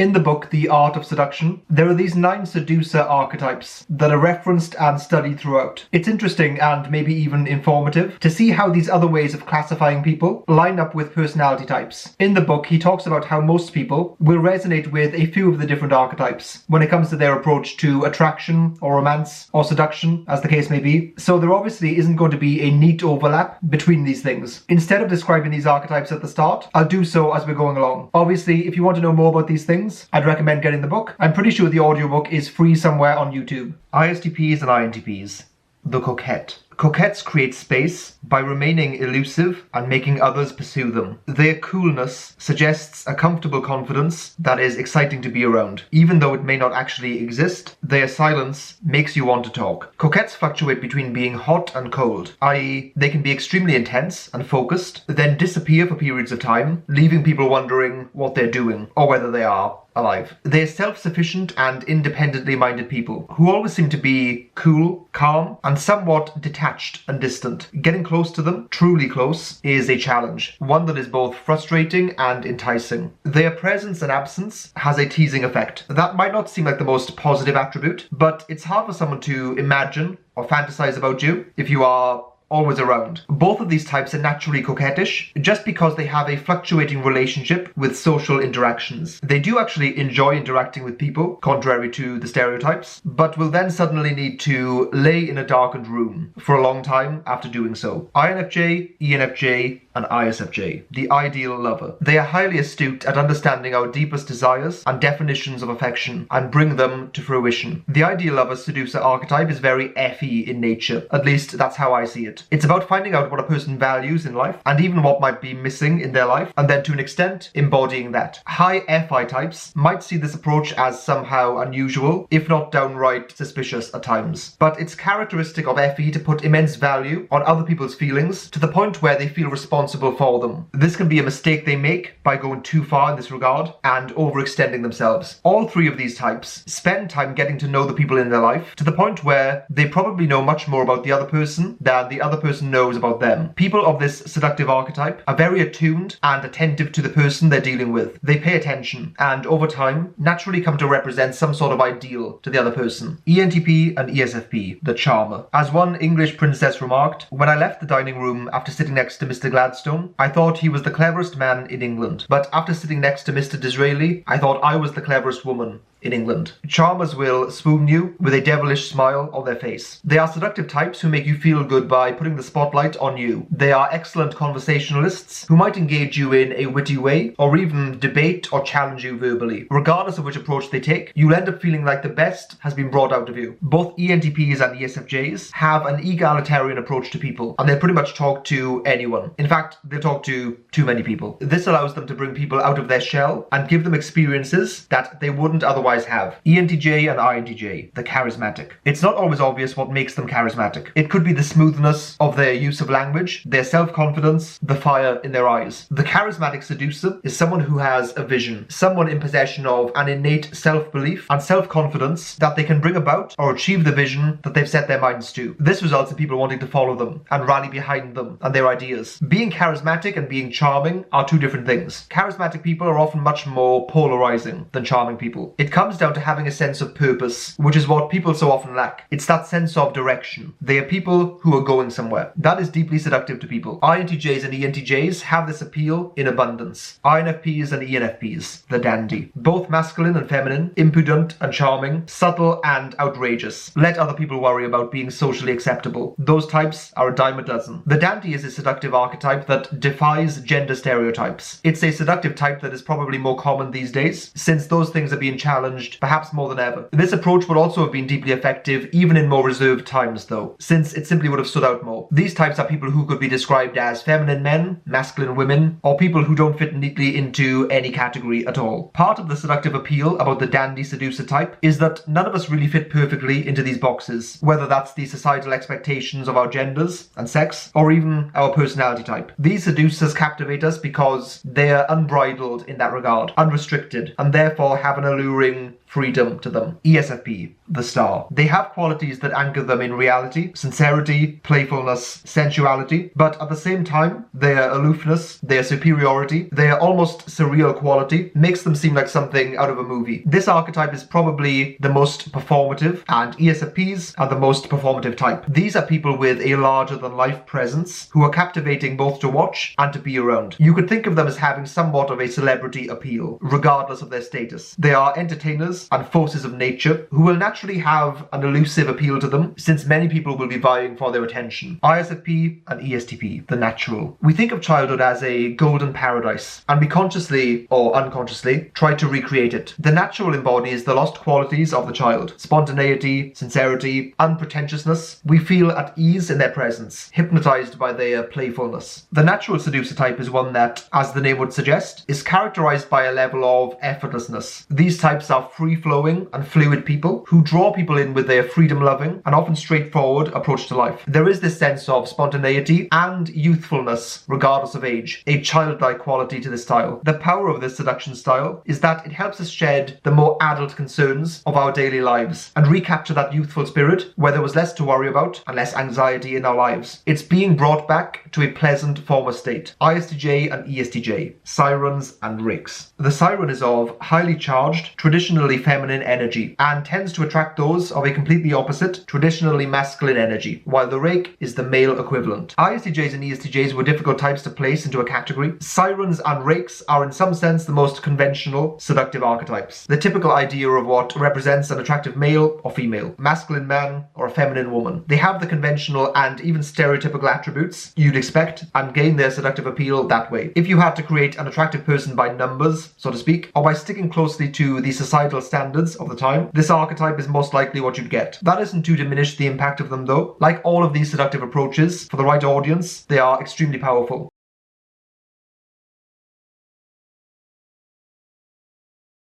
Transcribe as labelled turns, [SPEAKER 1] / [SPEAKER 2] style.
[SPEAKER 1] In the book, The Art of Seduction, there are these 9 seducer archetypes that are referenced and studied throughout. It's interesting and maybe even informative to see how these other ways of classifying people line up with personality types. In the book, he talks about how most people will resonate with a few of the different archetypes when it comes to their approach to attraction or romance or seduction, as the case may be. So there obviously isn't going to be a neat overlap between these things. Instead of describing these archetypes at the start, I'll do so as we're going along. Obviously, if you want to know more about these things, I'd recommend getting the book. I'm pretty sure the audiobook is free somewhere on YouTube. ISTPs and INTPs. The Coquette. Coquettes create space by remaining elusive and making others pursue them. Their coolness suggests a comfortable confidence that is exciting to be around. Even though it may not actually exist, their silence makes you want to talk. Coquettes fluctuate between being hot and cold, i.e. they can be extremely intense and focused, then disappear for periods of time, leaving people wondering what they're doing or whether they are alive. They're self-sufficient and independently minded people who always seem to be cool, calm, and somewhat detached and distant. Getting close to them, truly close, is a challenge, one that is both frustrating and enticing. Their presence and absence has a teasing effect. That might not seem like the most positive attribute, but it's hard for someone to imagine or fantasize about you if you are always around. Both of these types are naturally coquettish just because they have a fluctuating relationship with social interactions. They do actually enjoy interacting with people, contrary to the stereotypes, but will then suddenly need to lay in a darkened room for a long time after doing so. INFJ, ENFJ, and ISFJ, the ideal lover. They are highly astute at understanding our deepest desires and definitions of affection and bring them to fruition. The ideal lover seducer archetype is very FE in nature. At least that's how I see it. It's about finding out what a person values in life and even what might be missing in their life, and then to an extent embodying that. High FI types might see this approach as somehow unusual, if not downright suspicious at times. But it's characteristic of FE to put immense value on other people's feelings to the point where they feel responsible for them. This can be a mistake they make by going too far in this regard and overextending themselves. All 3 of these types spend time getting to know the people in their life to the point where they probably know much more about the other person than the other person knows about them. People of this seductive archetype are very attuned and attentive to the person they're dealing with. They pay attention and over time naturally come to represent some sort of ideal to the other person. ENTP and ESFP, the charmer. As one English princess remarked, when I left the dining room after sitting next to Mr. Gladstone, I thought he was the cleverest man in England. But after sitting next to Mr. Disraeli, I thought I was the cleverest woman in England. Charmers will swoon you with a devilish smile on their face. They are seductive types who make you feel good by putting the spotlight on you. They are excellent conversationalists who might engage you in a witty way or even debate or challenge you verbally. Regardless of which approach they take, you'll end up feeling like the best has been brought out of you. Both ENTPs and ESFJs have an egalitarian approach to people, and they'll pretty much talk to anyone. In fact, they'll talk to too many people. This allows them to bring people out of their shell and give them experiences that they wouldn't otherwise have. ENTJ and INTJ, the charismatic. It's not always obvious what makes them charismatic. It could be the smoothness of their use of language, their self-confidence, the fire in their eyes. The charismatic seducer is someone who has a vision, someone in possession of an innate self-belief and self-confidence that they can bring about or achieve the vision that they've set their minds to. This results in people wanting to follow them and rally behind them and their ideas. Being charismatic and being charming are 2 different things. Charismatic people are often much more polarizing than charming people. It comes down to having a sense of purpose, which is what people so often lack. It's that sense of direction. They are people who are going somewhere. That is deeply seductive to people. INTJs and ENTJs have this appeal in abundance. INFPs and ENFPs, the dandy. Both masculine and feminine, impudent and charming, subtle and outrageous. Let other people worry about being socially acceptable. Those types are a dime a dozen. The dandy is a seductive archetype that defies gender stereotypes. It's a seductive type that is probably more common these days, since those things are being challenged perhaps more than ever. This approach would also have been deeply effective even in more reserved times though, since it simply would have stood out more. These types are people who could be described as feminine men, masculine women, or people who don't fit neatly into any category at all. Part of the seductive appeal about the dandy seducer type is that none of us really fit perfectly into these boxes, whether that's the societal expectations of our genders and sex, or even our personality type. These seducers captivate us because they are unbridled in that regard, unrestricted, and therefore have an alluring bring freedom to them. ESFP, the star. They have qualities that anchor them in reality, sincerity, playfulness, sensuality, but at the same time, their aloofness, their superiority, their almost surreal quality makes them seem like something out of a movie. This archetype is probably the most performative, and ESFPs are the most performative type. These are people with a larger-than-life presence who are captivating both to watch and to be around. You could think of them as having somewhat of a celebrity appeal, regardless of their status. They are entertainers and forces of nature who will naturally have an elusive appeal to them, since many people will be vying for their attention. ISFP and ESTP, the natural. We think of childhood as a golden paradise, and we consciously or unconsciously try to recreate it. The natural embodies the lost qualities of the child: spontaneity, sincerity, unpretentiousness. We feel at ease in their presence, hypnotized by their playfulness. The natural seducer type is one that, as the name would suggest, is characterized by a level of effortlessness. These types are free-flowing and fluid people who draw people in with their freedom-loving and often straightforward approach to life. There is this sense of spontaneity and youthfulness, regardless of age, a childlike quality to this style. The power of this seduction style is that it helps us shed the more adult concerns of our daily lives and recapture that youthful spirit where there was less to worry about and less anxiety in our lives. It's being brought back to a pleasant former state. ISTJ and ESTJ, Sirens and Rakes. The siren is of highly charged, traditionally feminine energy and tends to attract those of a completely opposite, traditionally masculine energy, while the rake is the male equivalent. ISTJs and ESTJs were difficult types to place into a category. Sirens and rakes are in some sense the most conventional seductive archetypes. The typical idea of what represents an attractive male or female, masculine man or a feminine woman. They have the conventional and even stereotypical attributes you'd expect and gain their seductive appeal that way. If you had to create an attractive person by numbers, so to speak, or by sticking closely to the societal standards of the time, this archetype is most likely what you'd get. That isn't to diminish the impact of them though. Like all of these seductive approaches, for the right audience, they are extremely powerful.